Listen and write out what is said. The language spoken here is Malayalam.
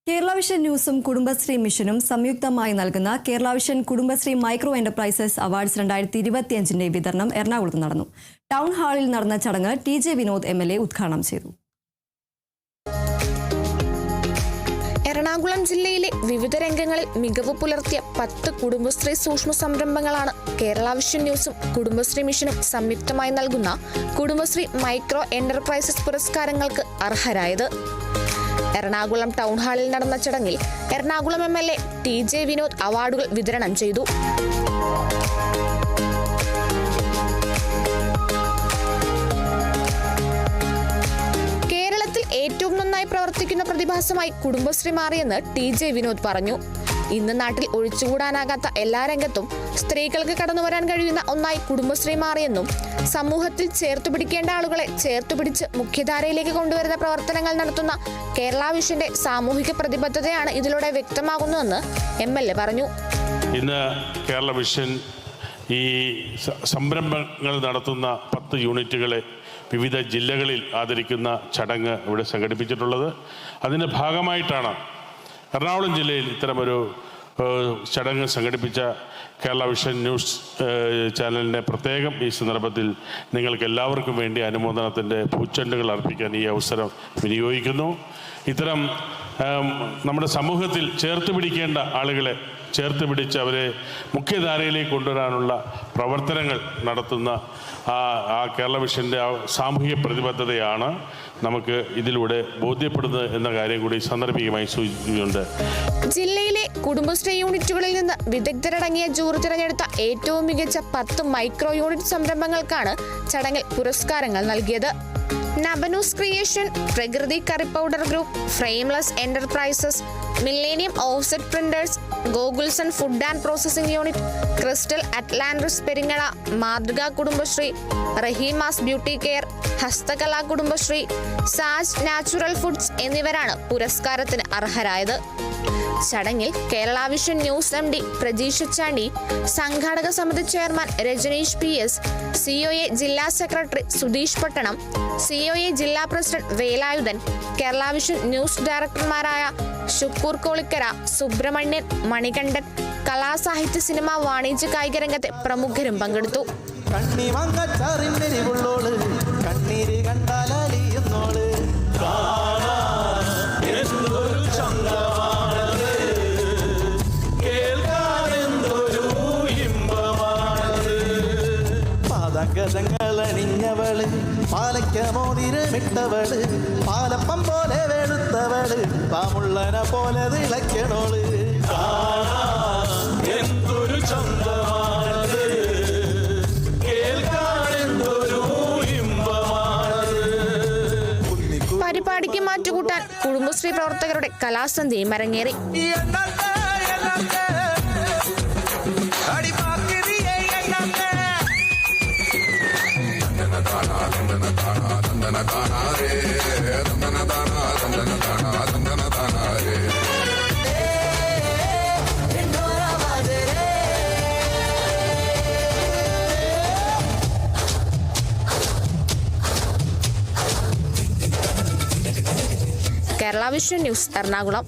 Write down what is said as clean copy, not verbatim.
കേരള വിഷൻ ന്യൂസും കുടുംബശ്രീ മിഷനും സംയുക്തമായി നൽകുന്ന Kerala vision Kudumbashree micro enterprises awards 2025 വിതരണം എറണാകുളത്ത് നടന്നു. ടൗൺ ഹാളിൽ നടന്ന ചടങ്ങ് ടി.ജെ. വിനോദ് എം.എൽ.എ. ഉദ്ഘാടനം ചെയ്തു. എറണാകുളം ജില്ലയിലെ വിവിധ രംഗങ്ങളിൽ മികവ് പുലർത്തിയ 10 കുടുംബശ്രീ സൂക്ഷ്മ സംരംഭങ്ങളാണ് കേരള വിഷൻ ന്യൂസും കുടുംബശ്രീ മിഷനും സംയുക്തമായി നൽകുന്ന കുടുംബശ്രീ മൈക്രോ എന്റർപ്രൈസസ് പുരസ്കാരങ്ങൾക്ക് അർഹരായത്. എറണാകുളം ടൗൺ ഹാളിൽ നടന്ന ചടങ്ങിൽ എറണാകുളം എം.എൽ.എ. ടി.ജെ. വിനോദ് അവാർഡുകൾ വിതരണം ചെയ്തു. കേരളത്തിൽ ഏറ്റവും നന്നായി പ്രവർത്തിക്കുന്ന പ്രതിഭാസമായി കുടുംബശ്രീ മാറിയെന്ന് ടി.ജെ. വിനോദ് പറഞ്ഞു. ഇന്ന് നാട്ടിൽ ഒഴിച്ചുകൂടാനാകാത്ത എല്ലാ രംഗത്തും സ്ത്രീകൾക്ക് കടന്നുവരാൻ കഴിയുന്ന ഒന്നായി കുടുംബശ്രീ മാറിയെന്നും സമൂഹത്തിൽ ചേർത്തുപിടിക്കേണ്ട ആളുകളെ ചേർത്തുപിടിച്ച് മുഖ്യധാരയിലേക്ക് കൊണ്ടുവരുന്ന പ്രവർത്തനങ്ങൾ നടത്തുന്ന കേരള വിഷന്റെ സാമൂഹിക പ്രതിബദ്ധതയാണ് ഇതിലൂടെ വ്യക്തമാകുന്നതെന്ന് എം.എൽ.എ. പറഞ്ഞു. ഇന്ന് കേരള വിഷൻ ഈ സംരംഭങ്ങൾ നടത്തുന്ന 10 യൂണിറ്റുകളെ വിവിധ ജില്ലകളിൽ ആദരിക്കുന്ന ചടങ്ങ് ഇവിടെ സംഘടിപ്പിച്ചിട്ടുള്ളത്. അതിൻ്റെ ഭാഗമായിട്ടാണ് എറണാകുളം ജില്ലയിൽ ഇത്തരമൊരു ചടങ്ങ് സംഘടിപ്പിച്ച കേരള വിഷൻ ന്യൂസ് ചാനലിനെ പ്രത്യേകം ഈ സന്ദർഭത്തിൽ നിങ്ങൾക്ക് എല്ലാവർക്കും വേണ്ടി അനുമോദനത്തിൻ്റെ പൂച്ചെണ്ടുകൾ അർപ്പിക്കാൻ ഈ അവസരം വിനിയോഗിക്കുന്നു. ഇത്തരം നമ്മുടെ സമൂഹത്തിൽ ചേർത്ത് പിടിക്കേണ്ട ആളുകളെ ചേർത്ത് പിടിച്ച് അവരെ മുഖ്യധാരയിലേക്ക് കൊണ്ടുവരാനുള്ള പ്രവർത്തനങ്ങൾ നടത്തുന്ന ആ കേരള വിഷൻ്റെ സാമൂഹിക പ്രതിബദ്ധതയാണ് നമുക്ക് ഇതിലൂടെ ബോധ്യപ്പെടുന്നത് എന്ന കാര്യം കൂടി സാന്ദർഭികമായി സൂചിപ്പിക്കുന്നുണ്ട്. ജില്ലയിലെ കുടുംബശ്രീ യൂണിറ്റുകളിൽ നിന്ന് വിദഗ്ധരടങ്ങിയ ജൂറി തിരഞ്ഞെടുത്ത ഏറ്റവും മികച്ച 10 മൈക്രോ യൂണിറ്റ് സംരംഭങ്ങൾക്കാണ് ചടങ്ങിൽ പുരസ്കാരങ്ങൾ നൽകിയത്. Nabanoos creation, Prakriti curry powder group, frameless enterprises, millennium offset printers, Gokulson food and processing unit, crystal Atlantis Peringazha, Mathruka Kudumbashree, Raheemas beauty care, Hastakala Kudumbashree, Saj natural foods എന്നിവരാണ് പുരസ്കാരത്തിന് അർഹരായത്. ചടങ്ങിൽ Kerala vision news MD. Prajeesh Chandy, സംഘാടക സമിതി ചെയർമാൻ രജനീഷ് P.S, COA ജില്ലാ സെക്രട്ടറി സുധീഷ് പട്ടണം, COA ജില്ലാ president Velayudhan, Kerala vision news ഡയറക്ടർമാരായ ഷുക്കൂർ കോളിക്കര, സുബ്രഹ്മണ്യൻ, മണികണ്ഠൻ, കലാസാഹിത്യ സിനിമ വാണിജ്യ കായിക രംഗത്തെ പ്രമുഖരും പങ്കെടുത്തു. ണിഞ്ഞവള് പാലയ്ക്കമോതിരമിട്ടവള് പാലപ്പം പോലെ വെളുത്തവള് പാമുള്ളന പോലെ തിളക്കണോള് എന്തൊരു ചന്തമാണത് കേൾക്കാനെന്തൊരു ഇമ്പമാണത്. പരിപാടിക്ക് മാറ്റുകൂട്ടാൻ കുടുംബശ്രീ പ്രവർത്തകരുടെ കലാസന്ധ്യയും അരങ്ങേറി. Kerala vision news Ernakulam.